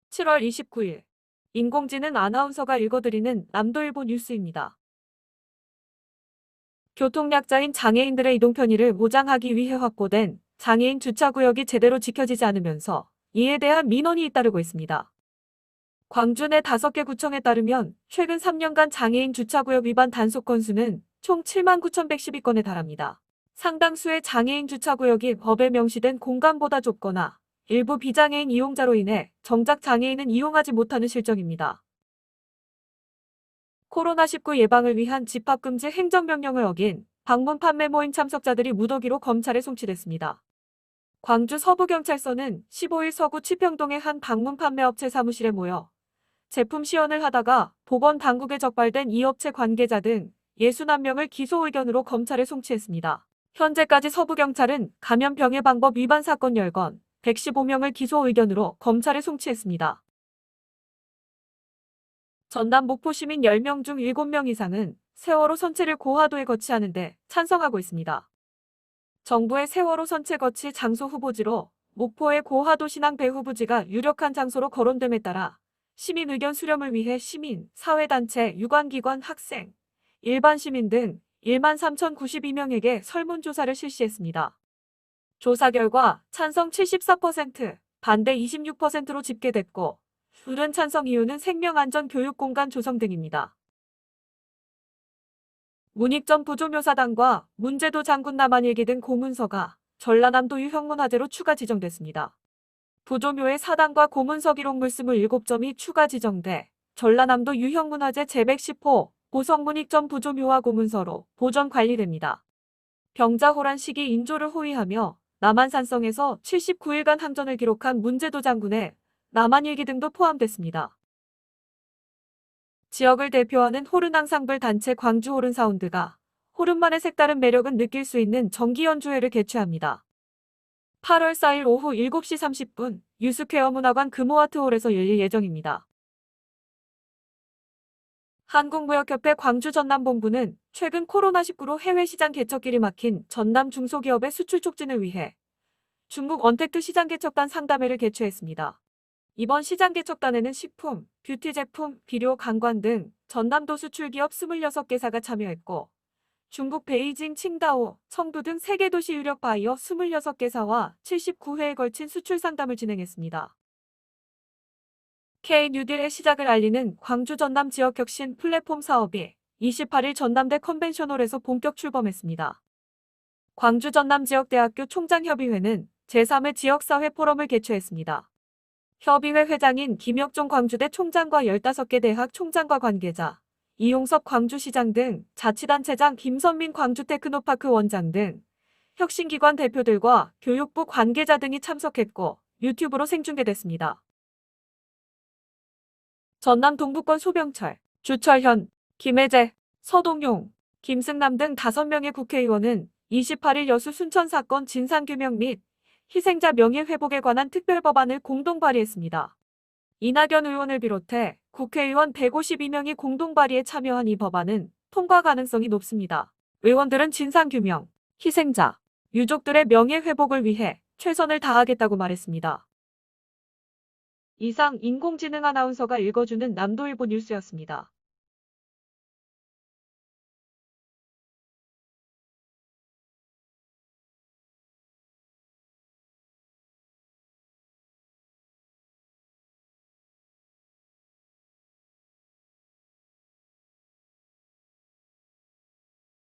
7월 29일 인공지능 아나운서가 읽어드리는 남도일보 뉴스입니다. 교통약자인 장애인들의 이동 편의를 보장하기 위해 확보된 장애인 주차구역이 제대로 지켜지지 않으면서 이에 대한 민원이 잇따르고 있습니다. 광주 내 5개 구청에 따르면 최근 3년간 장애인 주차구역 위반 단속 건수는 총 79,112건에 달합니다. 상당수의 장애인 주차구역이 법에 명시된 공간보다 좁거나 일부 비장애인 이용자로 인해 정작 장애인은 이용하지 못하는 실정입니다. 코로나19 예방을 위한 집합금지 행정명령을 어긴 방문 판매 모임 참석자들이 무더기로 검찰에 송치됐습니다. 광주 서부경찰서는 15일 서구 치평동의 한 방문 판매업체 사무실에 모여 제품 시연을 하다가 보건당국에 적발된 이 업체 관계자 등 61명을 기소 의견으로 검찰에 송치했습니다. 현재까지 서부경찰은 감염병의 방법 위반 사건 10건, 115명을 기소 의견으로 검찰에 송치했습니다. 전남 목포 시민 10명 중 7명 이상은 세월호 선체를 고화도에 거치하는데 찬성하고 있습니다. 정부의 세월호 선체 거치 장소 후보지로 목포의 고화도 신앙 배후부지가 유력한 장소로 거론됨에 따라 시민 의견 수렴을 위해 시민, 사회단체, 유관기관, 학생, 일반 시민 등 13,092명에게 설문조사를 실시했습니다. 조사 결과 찬성 74%, 반대 26%로 집계됐고 이른 찬성 이유는 생명안전교육공간 조성 등입니다. 문익점 부조묘사당과 문제도 장군 남한일기 등 고문서가 전라남도 유형문 화재로 추가 지정됐습니다. 부조묘의 사당과 고문서 기록물 27점이 추가 지정돼 전라남도 유형문 화재 제110호 고성문익점 부조묘와 고문서로 보존 관리됩니다. 병자호란 시기 인조를 호위하며 남한산성에서 79일간 항전을 기록한 문제도 장군의 남한일기 등도 포함됐습니다. 지역을 대표하는 호른 앙상블 단체 광주 호른 사운드가 호른만의 색다른 매력은 느낄 수 있는 정기 연주회를 개최합니다. 8월 4일 오후 7시 30분 유스퀘어 문화관 금호아트홀에서 열릴 예정입니다. 한국무역협회 광주 전남본부는 최근 코로나19로 해외 시장 개척길이 막힌 전남 중소기업의 수출 촉진을 위해 중국 언택트 시장 개척단 상담회를 개최했습니다. 이번 시장 개척단에는 식품, 뷰티 제품, 비료, 관광 등 전남도 수출기업 26개사가 참여했고 중국 베이징, 칭다오, 청두 등 세계 도시 유력 바이어 26개사와 79회에 걸친 수출 상담을 진행했습니다. K-뉴딜의 시작을 알리는 광주 전남 지역혁신 플랫폼 사업이 28일 전남대 컨벤션홀에서 본격 출범했습니다. 광주 전남지역대학교 총장협의회는 제3회 지역사회 포럼을 개최했습니다. 협의회 회장인 김혁종 광주대 총장과 15개 대학 총장과 관계자, 이용섭 광주시장 등 자치단체장 김선민 광주테크노파크 원장 등 혁신기관 대표들과 교육부 관계자 등이 참석했고 유튜브로 생중계됐습니다. 전남 동부권 소병철, 주철현, 김혜재, 서동용, 김승남 등 5명의 국회의원은 28일 여수 순천 사건 진상규명 및 희생자 명예회복에 관한 특별법안을 공동 발의했습니다. 이낙연 의원을 비롯해 국회의원 152명이 공동 발의에 참여한 이 법안은 통과 가능성이 높습니다. 의원들은 진상규명, 희생자, 유족들의 명예회복을 위해 최선을 다하겠다고 말했습니다. 이상 인공지능 아나운서가 읽어주는 남도일보 뉴스였습니다.